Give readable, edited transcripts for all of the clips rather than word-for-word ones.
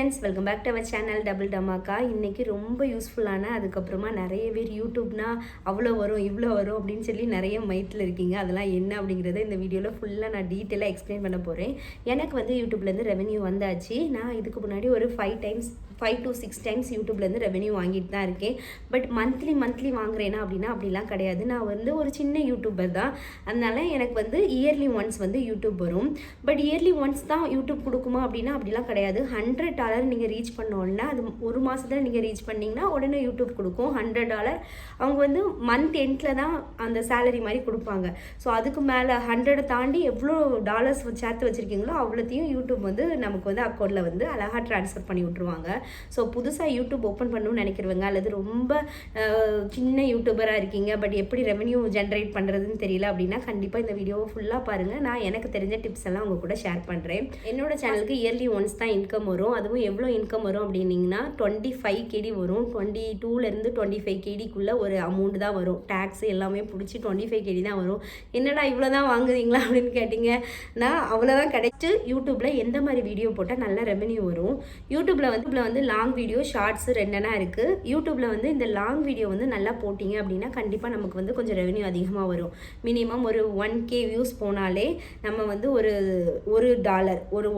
Friends, welcome back to our channel double dhamaka. இன்றைக்கி ரொம்ப யூஸ்ஃபுல்லான, அதுக்கப்புறமா நிறைய பேர் யூடியூப்னா அவ்வளோ வரும் இவ்வளோ வரும் அப்படின்னு சொல்லி நிறைய மைட்டில் இருக்கீங்க. அதெல்லாம் என்ன அப்படிங்கிறத இந்த வீடியோவில் ஃபுல்லாக நான் டீட்டெயிலாக எக்ஸ்பிளைன் பண்ண போகிறேன். எனக்கு வந்து யூடியூப்லேருந்து ரெவென்யூ வந்தாச்சு. நான் இதுக்கு முன்னாடி ஒரு 5 to 6 டைம்ஸ் யூடியூப்லேருந்து ரெவென்யூ வாங்கிட்டு தான் இருக்கேன். பட் மந்த்லி வாங்குறேன்னா அப்படின்னா அப்படிலாம் கிடையாது. நான் வந்து ஒரு சின்ன யூடியூபர் தான். அதனால எனக்கு வந்து இயர்லி ஒன்ஸ் வந்து யூடியூப் வரும். பட் இயர்லி ஒன்ஸ் தான் யூடியூப் கொடுக்குமா அப்படின்னா அப்படிலாம் கிடையாது. $100 நீங்கள் ரீச் பண்ணோன்னா அது ஒரு மாதத்தில் நீங்கள் ரீச் பண்ணிங்கன்னா உடனே யூடியூப் கொடுக்கும். $100 அவங்க வந்து மந்த் எண்டில் தான் அந்த சேலரி மாதிரி கொடுப்பாங்க. ஸோ அதுக்கு மேலே 100 தாண்டி எவ்வளோ டாலர்ஸ் சேர்த்து வச்சுருக்கீங்களோ அவ்வளோத்தையும் யூடியூப் வந்து நமக்கு வந்து அக்கௌண்ட்டில் வந்து அழகாக ட்ரான்ஸ்ஃபர் பண்ணி விட்ருவாங்க. ஸோ புதுசாக யூடியூப் ஓப்பன் பண்ணணும்னு நினைக்கிறவங்க, அல்லது ரொம்ப சின்ன யூடியூபராக இருக்கீங்க பட் எப்படி ரெவென்யூ ஜென்ரேட் பண்ணுறதுன்னு தெரியல அப்படின்னா கண்டிப்பாக இந்த வீடியோவை ஃபுல்லாக பாருங்கள். நான் எனக்கு தெரிஞ்ச டிப்ஸ் எல்லாம் உங்கள் கூட ஷேர் பண்ணுறேன். என்னோட சேனலுக்கு இயர்லி ஒன்ஸ் தான் இன்கம் வரும். அதுவும் எவ்வளோ இன்கம் வரும் அப்படின்னிங்கன்னா 25 KD வரும். 22லேருந்து 25 KDக்குள்ளே ஒரு அமௌண்ட் தான் வரும். டேக்ஸ் எல்லாமே பிடிச்சி 25 KD தான் வரும். என்னடா இவ்வளோ தான் வாங்குறீங்களா அப்படின்னு கேட்டிங்கன்னா அவ்வளோதான் கிடைச்சி. யூடியூப்பில் எந்த மாதிரி வீடியோ போட்டால் நல்ல ரெவென்யூ வரும். யூடியூப்பில் வந்து லாங் வீடியோ, ஷார்ட்ஸு ரெண்டனா இருக்குது. யூடியூப்பில் வந்து இந்த லாங் வீடியோ வந்து நல்லா போட்டிங்க அப்படின்னா கண்டிப்பாக நமக்கு வந்து கொஞ்சம் ரெவென்யூ அதிகமாக வரும். மினிமம் ஒரு 1K வியூஸ் போனாலே நம்ம வந்து ஒரு டாலர், ஒரு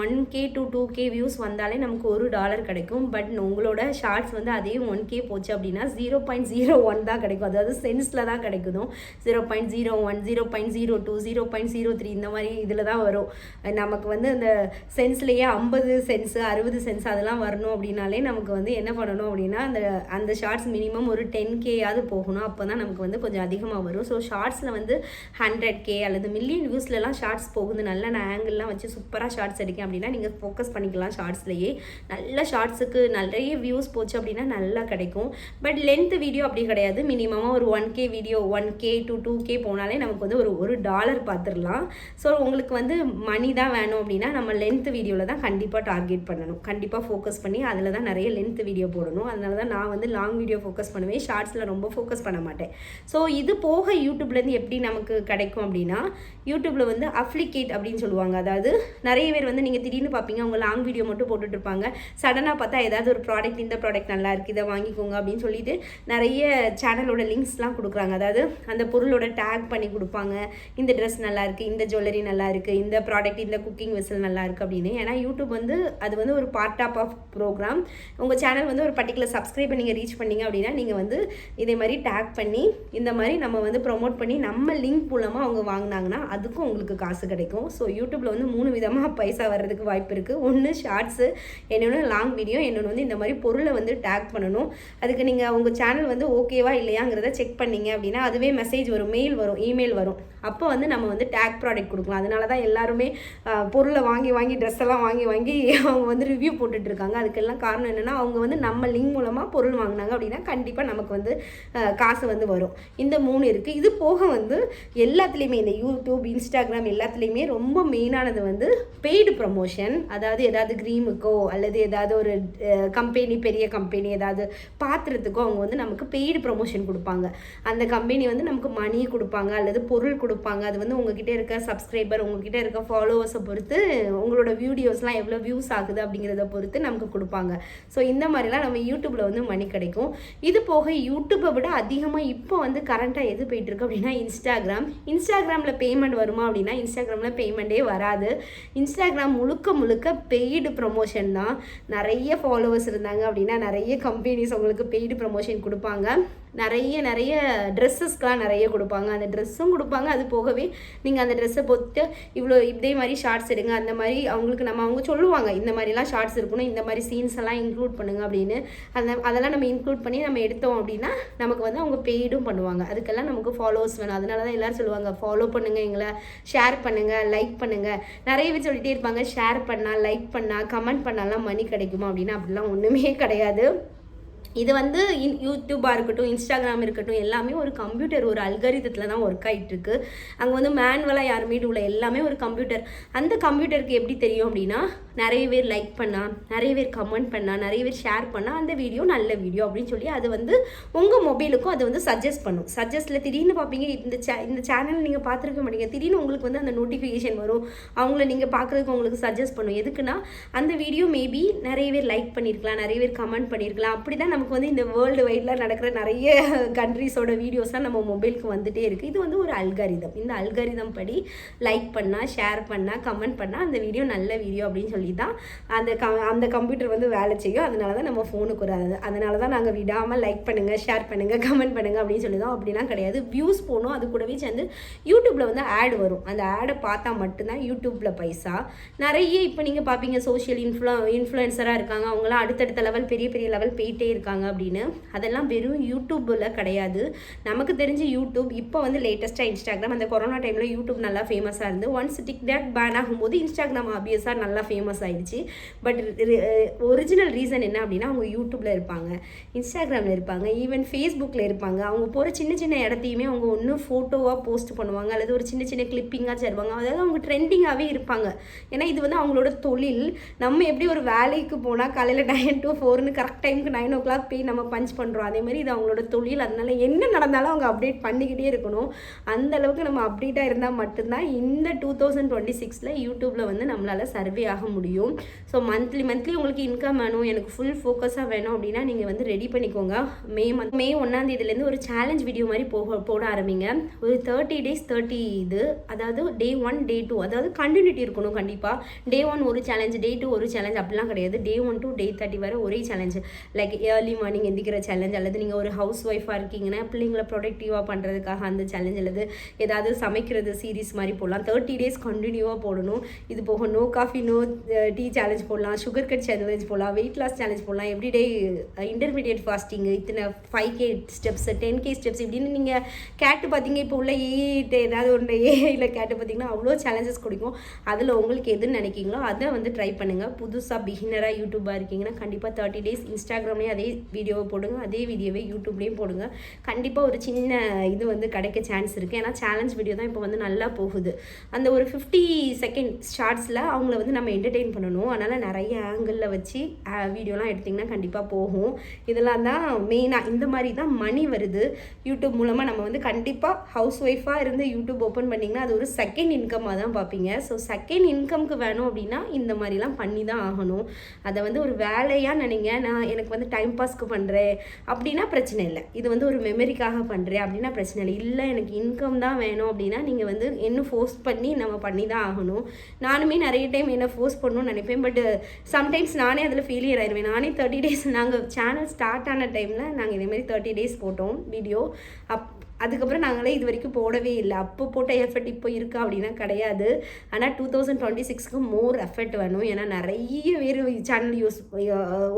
1K to 2K வியூஸ் வந்தாலே நமக்கு $1 கிடைக்கும். பட் உங்களோட ஷார்ட்ஸ் வந்து அதே 1K போச்சு அப்படின்னா 0.01 தான் கிடைக்கும். அதாவது சென்ஸில் தான் கிடைக்குதும். 0.01, 0.02, 0.03 இந்த மாதிரி இதில் தான் வரும். நமக்கு வந்து அந்த சென்ஸ்லேயே 50 சென்ஸ் 60 சென்ஸ் அதெல்லாம் வரணும் அப்படின்னாலே நமக்கு வந்து என்ன பண்ணணும் அப்படின்னா அந்த ஷார்ட்ஸ் மினிமம் ஒரு 10Kயாவது போகணும். அப்போ தான் நமக்கு வந்து கொஞ்சம் அதிகமாக வரும். ஸோ ஷார்ட்ஸில் வந்து 100K அல்லது மில்லியன் வியூஸ்லலாம் ஷார்ட்ஸ் போகுது. நல்லா நான் ஆங்கிள்லாம் வச்சு சூப்பராக ஷார்ட்ஸ் எடுக்கேன் அப்படின்னா நீங்கள் ஃபோக்கஸ் பண்ணிக்கலாம் ஷார்ட்ஸ்லேயே. நல்ல ஷார்ட்ஸுக்கு நிறைய வியூஸ் போச்சு அப்படின்னா நல்லா கிடைக்கும். பட் லென்த் வீடியோ அப்படி கிடையாது. மினிமமாக ஒரு 1K video 1K to 2K போனாலே நமக்கு வந்து ஒரு $1 பார்த்துடலாம். ஸோ உங்களுக்கு வந்து மணி தான் வேணும் அப்படின்னா நம்ம லென்த் வீடியோவில் தான் கண்டிப்பாக டார்கெட் பண்ணணும். கண்டிப்பாக ஃபோக்கஸ் பண்ணி அதில் தான் நிறைய லென்த் வீடியோ போடணும். அதனால தான் நான் வந்து லாங் வீடியோ ஃபோக்கஸ் பண்ணுவேன். ஷார்ட்ஸில் ரொம்ப ஃபோக்கஸ் பண்ண மாட்டேன். ஸோ இது போக யூடியூப்லேருந்து எப்படி நமக்கு கிடைக்கும் அப்படின்னா யூடியூப்பில் வந்து அப்ளிகேட் அப்படின்னு சொல்லுவாங்க. அதாவது நிறைய பேர் வந்து நீங்கள் திடீர்னு பார்ப்பீங்க, அவங்க லாங் வீடியோ மட்டும் போட்டுட்ருப்பாங்க. சடனாக பார்த்தா ஏதாவது ஒரு ப்ராடக்ட், இந்த ப்ராடக்ட் நல்லா இருக்குது இதை வாங்கிக்கோங்க அப்படின்னு சொல்லிட்டு நிறைய சேனலோட லிங்க்ஸ்லாம் கொடுக்குறாங்க. அதாவது அந்த பொருளோட டேக் பண்ணி கொடுப்பாங்க. இந்த ட்ரெஸ் நல்லா இருக்குது, இந்த ஜுவல்லரி நல்லா இருக்குது, இந்த ப்ராடக்ட், இந்த குக்கிங் வெசல் நல்லா இருக்குது அப்படின்னு. ஏன்னா யூடியூப் வந்து அது வந்து ஒரு பார்ட் ஆஃப் ப்ரோக்ராம். உங்கள் சேனல் வந்து ஒரு பர்டிகுலர் சப்ஸ்கிரைபர் நீங்கள் ரீச் பண்ணிங்க அப்படின்னா நீங்கள் வந்து இதே மாதிரி டேக் பண்ணி இந்த மாதிரி நம்ம வந்து ப்ரொமோட் பண்ணி நம்ம லிங்க் மூலமாக அவங்க வாங்கினாங்கன்னா அதுக்கும் உங்களுக்கு காசு கிடைக்கும். ஸோ யூடியூப்பில் வந்து 3 விதமாக பைசா வர்றதுக்கு வாய்ப்பு இருக்குது. ஒன்று ஷார்ட்ஸு, இன்னொன்று லாங் வீடியோ, இன்னொன்று வந்து இந்த மாதிரி பொருளை வந்து டேக் பண்ணணும். அதுக்கு நீங்கள் உங்கள் சேனல் வந்து ஓகேவா இல்லையாங்கிறத செக் பண்ணிங்க அப்படின்னா அதுவே மெசேஜ் வரும், மெயில் வரும், இமெயில் வரும். அப்போ வந்து நம்ம வந்து டேக் ப்ராடக்ட் கொடுக்கலாம். அதனால தான் எல்லாருமே பொருளை வாங்கி ட்ரெஸ் எல்லாம் வாங்கி அவங்க வந்து ரிவ்யூ போட்டுட்ருக்காங்க. அதுக்கெல்லாம் காரணம் என்னென்னா அவங்க வந்து நம்ம லிங்க் மூலமாக பொருள் வாங்கினாங்க அப்படின்னா கண்டிப்பாக நமக்கு வந்து காசு வந்து வரும். இந்த 3 இருக்குது. இது போக வந்து எல்லாத்துலேயுமே இந்த யூடியூப், இன்ஸ்டாகிராம் எல்லாத்துலேயுமே ரொம்ப மெயினானது வந்து பெய்டு ப்ரமோஷன். அதாவது ஏதாவது க்ரீமுக்கோ அல்லது ஏதாவது ஒரு கம்பெனி, பெரிய கம்பெனி ஏதாவது பாத்திரத்துக்கோ அவங்க வந்து நமக்கு பெய்டு ப்ரமோஷன் கொடுப்பாங்க. அந்த கம்பெனி வந்து நமக்கு மணி கொடுப்பாங்க அல்லது பொருள் கொடுப்பாங்க. அது வந்து உங்ககிட்ட இருக்க சப்ஸ்கிரைபர், உங்ககிட்ட இருக்க ஃபாலோவர்ஸை பொறுத்து, உங்களோட வீடியோஸ்லாம் எவ்வளோ வியூஸ் ஆகுது அப்படிங்கிறத பொறுத்து நமக்கு கொடுப்பாங்க. ஸோ இந்த மாதிரிலாம் நம்ம யூடியூப்பில் வந்து மணி கிடைக்கும். இது போக யூடியூப்பை விட அதிகமாக இப்போ வந்து கரண்ட்டாக எது போயிட்டுருக்கு அப்படின்னா இன்ஸ்டாகிராமில் பேமெண்ட் வருமா அப்படின்னா இன்ஸ்டாகிராமில் பேமெண்ட்டே வராது. இன்ஸ்டாகிராம் முழுக்க பெய்டு ப்ரமோஷன் தான். நிறைய ஃபாலோவர்ஸ் இருந்தாங்க அப்படின்னா நிறைய கம்பெனிஸ் உங்களுக்கு பெய்டு ப்ரமோஷன் கொடுப்பாங்க. நிறைய ட்ரெஸ்ஸஸ்க்கெலாம் நிறைய கொடுப்பாங்க. அந்த ட்ரெஸ்ஸும் கொடுப்பாங்க. அது போகவே நீங்கள் அந்த ட்ரெஸ்ஸை பொறுத்து இவ்வளோ இதே மாதிரி ஷார்ட்ஸ் எடுங்க, அந்த மாதிரி அவங்களுக்கு அவங்க சொல்லுவாங்க இந்த மாதிரிலாம் ஷார்ட்ஸ் இருக்கணும், இந்த மாதிரி சீன்ஸ் எல்லாம் இன்க்ளூட் பண்ணுங்க அப்படின்னு. அதெல்லாம் நம்ம இன்க்ளூட் பண்ணி நம்ம எடுத்தோம் அப்படின்னா நமக்கு வந்து அவங்க பெய்டும் பண்ணுவாங்க. அதுக்கெல்லாம் நமக்கு ஃபாலோவர்ஸ் வேணும். அதனால தான் எல்லோரும் சொல்லுவாங்க ஃபாலோ பண்ணுங்கள், எங்களை ஷேர் பண்ணுங்கள், லைக் பண்ணுங்கள். நிறைய பேர் சொல்லிகிட்டே இருப்பாங்க ஷேர் பண்ணால், லைக் பண்ணால், கமெண்ட் பண்ணாலாம் மணி கிடைக்குமா அப்படின்னா அப்படிலாம் ஒன்றுமே கிடையாது. இது வந்து யூடியூபாக இருக்கட்டும், இன்ஸ்டாகிராம் இருக்கட்டும், எல்லாமே ஒரு கம்ப்யூட்டர், ஒரு அல்காரிதத்தில் தான் ஒர்க் ஆகிட்டுருக்கு. அங்கே வந்து மேனுவலாக யாருமே உள்ள எல்லாமே ஒரு கம்ப்யூட்டர். அந்த கம்ப்யூட்டருக்கு எப்படி தெரியும் அப்படின்னா, நிறைய பேர் லைக் பண்ணால், நிறைய பேர் கமெண்ட் பண்ணால், நிறைய பேர் ஷேர் பண்ணால் அந்த வீடியோ நல்ல வீடியோ அப்படின்னு சொல்லி அது வந்து உங்கள் மொபைலுக்கும் அது வந்து சஜஸ்ட் பண்ணும். சஜஸ்ட்டில் திடீர்னு பார்ப்பீங்க, இந்த சேனல் நீங்கள் பார்த்துருக்க மாட்டீங்க, திடீர்னு உங்களுக்கு வந்து அந்த நோட்டிஃபிகேஷன் வரும், அவங்கள நீங்கள் பார்க்குறதுக்கு உங்களுக்கு சஜஸ்ட் பண்ணும். எதுக்குன்னா அந்த வீடியோ மேபி நிறைய பேர் லைக் பண்ணியிருக்கலாம், நிறைய பேர் கமெண்ட் பண்ணியிருக்கலாம். அப்படி தான் நமக்கு வந்து இந்த வேர்ல்டு வைடில் நடக்கிற நிறைய கண்ட்ரிஸோட வீடியோஸ்லாம் நம்ம மொபைலுக்கு வந்துகிட்டே இருக்குது. இது வந்து ஒரு அல்காரிதம். இந்த அல்காரிதம் படி லைக் பண்ணால், ஷேர் பண்ணால், கமெண்ட் பண்ணால் அந்த வீடியோ நல்ல வீடியோ அப்படின்னு சொல்லி தான் அந்த கம்ப்யூட்டர் வந்து வேலை செய்யும். அதனால தான் நம்ம ஃபோனுக்கு வராது. அதனால தான் நாங்கள் விடாமல் லைக் பண்ணுங்கள், ஷேர் பண்ணுங்கள், கமெண்ட் பண்ணுங்கள் அப்படின்னு சொல்லி தான். அப்படிலாம் கிடையாது. வியூஸ் போகணும், அது கூடவே சேர்ந்து யூடியூப்பில் வந்து ஆட் வரும். அந்த ஆடை பார்த்தா மட்டும்தான் யூடியூப்பில் பைசா. நிறைய இப்போ நீங்கள் பார்ப்பீங்க சோஷியல் இன்ஃப்ளூயன்சராக இருக்காங்க, அவங்களாம் அடுத்தடுத்த லெவல் பெரிய பெரிய லெவல் போயிட்டே இருக்காங்க அப்படின்னு. அதெல்லாம் வெறும் யூடியூப்பில் கிடையாது. நமக்கு தெரிஞ்ச யூடியூப் இப்போ வந்து லேட்டஸ்ட்டாக இன்ஸ்டாகிராம், அந்த கொரோனா டைமில் யூடியூப் நல்லா ஃபேமஸாக இருந்து ஒன்ஸ் டிக்டாக் பேன் ஆகும்போது இன்ஸ்டாகிராம் ஆப்வியஸாக நல்லா ஃபேமஸ் ஆயிடுச்சு. பட் ஒரிஜினல் ரீசன் என்ன அப்படின்னா, அவங்க யூடியூப்பில் இருப்பாங்க, இன்ஸ்டாகிராமில் இருப்பாங்க, ஈவன் ஃபேஸ்புக்கில் இருப்பாங்க. அவங்க போகிற சின்ன சின்ன இடத்தையுமே அவங்க ஒன்று ஃபோட்டோவாக போஸ்ட் பண்ணுவாங்க, அல்லது ஒரு சின்ன சின்ன கிளிப்பிங்காக தருவாங்க. அதாவது அவங்க ட்ரெண்டிங்காகவே இருப்பாங்க. ஏன்னா இது வந்து அவங்களோட தொழில். நம்ம எப்படி ஒரு வேலைக்கு போனால் காலையில் 9 to 4ன்னு கரெக்ட் டைமுக்கு 9 o'clock போய் நம்ம பஞ்ச் பண்ணுறோம், அதே மாதிரி இது அவங்களோட தொழில். அதனால என்ன நடந்தாலும் அவங்க அப்டேட் பண்ணிக்கிட்டே இருக்கணும். அந்த அளவுக்கு நம்ம அப்டேட்டாக இருந்தால் மட்டும்தான் இந்த 2026 யூடியூப்பில் வந்து நம்மளால் சர்வே ஆக முடியும். ஸோ மந்த்லி உங்களுக்கு இன்கம் வேணும், எனக்கு ஃபுல் ஃபோக்கஸாக வேணும் அப்படின்னா நீங்கள் வந்து ரெடி பண்ணிக்கோங்க. மே 1ஆம் தேதியிலேருந்து ஒரு சேலஞ்ச் வீடியோ மாதிரி போட ஆரம்பிங்க. ஒரு 30 days 30 இது, அதாவது Day 1 Day 2, அதாவது கண்டினியூட்டி இருக்கணும். கண்டிப்பாக Day 1 ஒரு சேலஞ்ச், Day 2 ஒரு சேலஞ்ச் அப்படிலாம் கிடையாது. Day 1 to Day 30 வரை ஒரே சேலஞ்ச். லைக் ஏர்லி மார்னிங் எந்திக்கிற சேலஞ்ச், அல்லது நீங்கள் ஒரு ஹவுஸ் ஒய்ஃபாக இருக்கீங்கன்னா பிள்ளைங்களை ப்ரொடக்டிவாக பண்ணுறதுக்காக அந்த சேலஞ்ச், அல்லது ஏதாவது சமைக்கிறது சீரீஸ் மாதிரி போடலாம். 30 days கண்டினியூவாக போடணும். இது போக no coffee no tea challenge போடலாம், சுகர் கட் சேலஞ்ச் போடலாம், வெயிட் லாஸ் சேலஞ்ச் போடலாம், எவ்ரிடே இன்டர்மீடியட் ஃபாஸ்டிங், இத்தனை 5K ஸ்டெப்ஸ் 10K ஸ்டெப்ஸ் இப்படின்னு நீங்கள் கேட்டு பார்த்தீங்க. இப்போ உள்ள ஏதாவது ஒன்று ஏஐயில் கேட்டு பார்த்தீங்கன்னா அவ்வளோ சேலஞ்சஸ் கொடுக்கும். அதில் உங்களுக்கு எதுன்னு நினைக்கிங்களோ அதை வந்து ட்ரை பண்ணுங்கள். புதுசாக பிகினராக யூடியூபாக இருக்கீங்கன்னா கண்டிப்பாக 30 days இன்ஸ்டாகிராம்லேயும் அதே வீடியோவை போடுங்க, அதே வீடியோவை யூடியூப்லேயும் போடுங்க. கண்டிப்பாக ஒரு சின்ன இது வந்து கிடைக்க சான்ஸ் இருக்குது. ஏன்னா சேலஞ்ச் வீடியோ தான் இப்போ வந்து நல்லா போகுது. அந்த ஒரு 50 செகண்ட் ஷார்ட்ஸில் அவங்கள வந்து நம்ம என்டர்டெயின் பண்ணணும். அதனால் நிறைய ஆங்கிளில் வச்சு வீடியோலாம் எடுத்திங்கன்னா கண்டிப்பாக போகும். இதெல்லாம் தான் மெயினாக. இந்த மாதிரி தான் மணி வருது யூடியூப் மூலமாக. நம்ம வந்து கண்டிப்பாக ஹவுஸ் ஒய்ஃபாக இருந்து யூடியூப் ஓப்பன் பண்ணிங்கன்னா அது ஒரு செகண்ட் இன்கமாக தான் பார்ப்பீங்க. ஸோ செகண்ட் இன்கம்க்கு வேணும் அப்படின்னா இந்த மாதிரிலாம் பண்ணி தான் ஆகணும். அதை வந்து ஒரு வேலையாக நினைங்க. நான் எனக்கு வந்து டைம் பாஸ்க்கு பண்ணுறேன் அப்படின்னா பிரச்சனை இல்லை. இது வந்து ஒரு மெமரிக்காக பண்ணுறேன் அப்படின்னா பிரச்சனை இல்லை. இல்லை எனக்கு இன்கம் தான் வேணும் அப்படின்னா நீங்கள் வந்து என்ன ஃபோர்ஸ் பண்ணி நம்ம பண்ணி தான் ஆகணும். நானுமே நிறைய டைம் என்ன ஃபோர்ஸ் பண்ணணும்னு நினைப்பேன். பட் சம்டைம்ஸ் நானே அதில் ஃபெயிலியர் ஆயிடுவேன். நானே 30 days நாங்கள் சேனல் ஸ்டார்ட் ஆன டைமில் நாங்கள் இதேமாதிரி 30 days போட்டோம் வீடியோ. அதுக்கப்புறம் நாங்களே இது வரைக்கும் போடவே இல்லை. அப்போ போட்ட எஃபர்ட் இப்போ இருக்கா அப்படின்னா கிடையாது. ஆனால் 2026க்கு மோர் எஃபர்ட் வேணும். ஏன்னா நிறைய பேர் சேனல்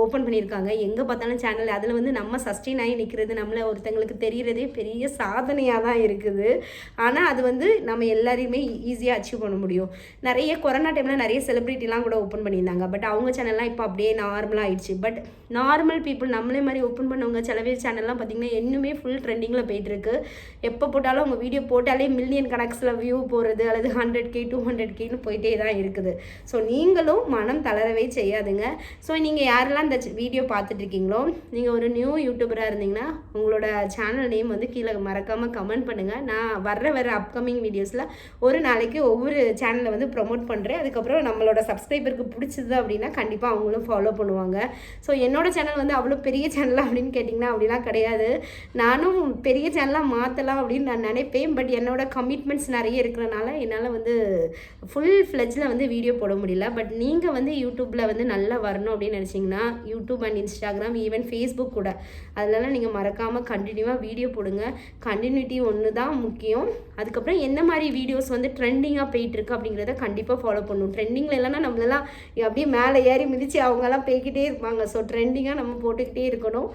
ஓப்பன் பண்ணியிருக்காங்க. எங்கே பார்த்தாலும் சேனல். அதில் வந்து நம்ம சஸ்டெயின் ஆகி நிற்கிறது, நம்மளை ஒருத்தங்களுக்கு தெரிகிறதே பெரிய சாதனையாக தான் இருக்குது. ஆனால் அது வந்து நம்ம எல்லாரையுமே ஈஸியாக அச்சீவ் பண்ண முடியும். நிறைய கொரோனா டைமில் நிறைய செலிப்ரிட்டிலாம் கூட ஓப்பன் பண்ணியிருந்தாங்க. பட் அவங்க சேனல்லாம் இப்போ அப்படியே நார்மலாக ஆயிடுச்சு. பட் நார்மல் பீப்புள் நம்மளே மாதிரி ஓப்பன் பண்ணவங்க சில பேர் சேனல்லாம் பார்த்திங்கன்னா இன்னுமே ஃபுல் ட்ரெண்டிங்கில் போயிட்டுருக்கு. எப்போ போட்டாலும் அவங்க வீடியோ போட்டாலே மில்லியன் கணக்ஸில் வியூ போகிறது, அல்லது 100K 200Kன்னு போயிட்டே தான் இருக்குது. ஸோ நீங்களும் மனம் தளரவே செய்யாதுங்க. ஸோ நீங்கள் யாரெல்லாம் இந்த வீடியோ பார்த்துட்ருக்கீங்களோ, நீங்கள் ஒரு நியூ யூடியூபராக இருந்தீங்கன்னா உங்களோட சேனல் நேம் வந்து கீழே மறக்காமல் கமெண்ட் பண்ணுங்கள். நான் வர அப்கமிங் வீடியோஸில் ஒரு நாளைக்கு ஒவ்வொரு சேனலை வந்து ப்ரொமோட் பண்ணுறேன். அதுக்கப்புறம் நம்மளோட சப்ஸ்கிரைபருக்கு பிடிச்சது அப்படின்னா கண்டிப்பாக அவங்களும் ஃபாலோ பண்ணுவாங்க. ஸோ என்னோட சேனல் வந்து அவ்வளோ பெரிய சேனலாக அப்படின்னு கேட்டிங்கன்னா அப்படிலாம் கிடையாது. நானும் பெரிய சேனலாக மாற்றலாம் அப்படின்னு நான் நினைப்பேன். பட் என்னோட கமிட்மெண்ட்ஸ் நிறைய இருக்கிறனால என்னால் வந்து ஃபுல் ஃப்ளெஜில் வந்து வீடியோ போட முடியல. பட் நீங்கள் வந்து யூடியூப்பில் வந்து நல்லா வரணும் அப்படின்னு நினச்சிங்கன்னா YouTube and Instagram, even Facebook கூட, அதெல்லாம் நீங்கள் மறக்காமல் கண்டினியூவாக வீடியோ போடுங்க. கண்டினியூட்டி ஒன்று தான் முக்கியம். அதுக்கப்புறம் என்ன மாதிரி வீடியோஸ் வந்து ட்ரெண்டிங்காக போயிட்டுருக்கு அப்படிங்கிறத கண்டிப்பாக ஃபாலோ பண்ணணும். ட்ரெண்டிங்கில் இல்லைன்னா நம்மளெல்லாம் அப்படியே மேலே ஏறி மிதித்து அவங்கெல்லாம் போய்கிட்டே இருப்பாங்க. ஸோ ட்ரெண்டிங்காக நம்ம போட்டுக்கிட்டே இருக்கணும்.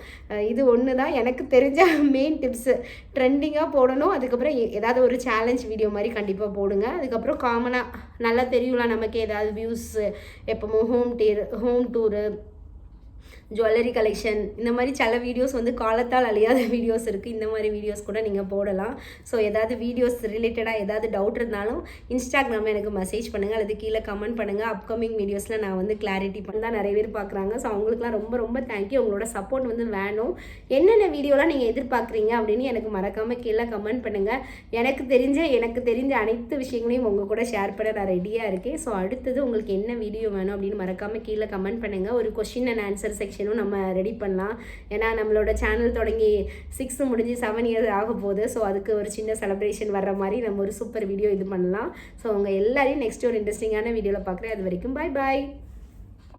இது ஒன்று தான் எனக்கு தெரிஞ்ச மெயின் டிப்ஸு. ட்ரெண்டிங்காக போடணும். அதுக்கப்புறம் ஏதாவது ஒரு சேலஞ்ச் வீடியோ மாதிரி கண்டிப்பாக போடுங்க. அதுக்கப்புறம் காமனாக நல்லா தெரியும்ல நமக்கு ஏதாவது வியூஸ், எப்போவும் ஹோம் டூரு, ஜுவல்லரி கலெக்ஷன் இந்த மாதிரி சில வீடியோஸ் வந்து காலத்தால் அழியாத வீடியோஸ் இருக்குது. இந்த மாதிரி வீடியோஸ் கூட நீங்கள் போடலாம். ஸோ ஏதாவது வீடியோஸ் ரிலேட்டடாக ஏதாவது டவுட் இருந்தாலும் இன்ஸ்டாகிராமில் எனக்கு மெசேஜ் பண்ணுங்கள் அல்லது கீழே கமெண்ட் பண்ணுங்கள். அப்கமிங் வீடியோஸில் நான் வந்து கிளாரிட்டி பண்ண தான் நிறைய பேர் பார்க்குறாங்க. ஸோ அவங்களுக்குலாம் ரொம்ப ரொம்ப தேங்க்யூ. உங்களோட சப்போர்ட் வந்து வேணும். என்னென்ன வீடியோலாம் நீங்கள் எதிர்பார்க்குறீங்க அப்படின்னு எனக்கு மறக்காமல் கீழே கமெண்ட் பண்ணுங்கள். எனக்கு தெரிஞ்ச அனைத்து விஷயங்களையும் உங்கள் கூட ஷேர் பண்ண நான் ரெடியாக இருக்கேன். ஸோ அடுத்தது உங்களுக்கு என்ன வீடியோ வேணும் அப்படின்னு மறக்காமல் கீழே கமெண்ட் பண்ணுங்கள். ஒரு கொஸ்டின் அண்ட் ஆன்சர் செக்ஷனும் நம்ம ரெடி பண்ணலாம். ஏன்னா நம்மளோட சேனல் தொடங்கி 6 முடிஞ்சு 7 இயர்ஸ் ஆக போகுது. ஸோ அதுக்கு ஒரு சின்ன செலிப்ரேஷன் வர்ற மாதிரி நம்ம ஒரு சூப்பர் வீடியோ இது பண்ணலாம். ஸோ உங்கள் எல்லாரையும் நெக்ஸ்ட் ஒரு இன்ட்ரெஸ்டிங்கான வீடியோவில் பார்க்குறேன். அது வரைக்கும் பாய் பாய்.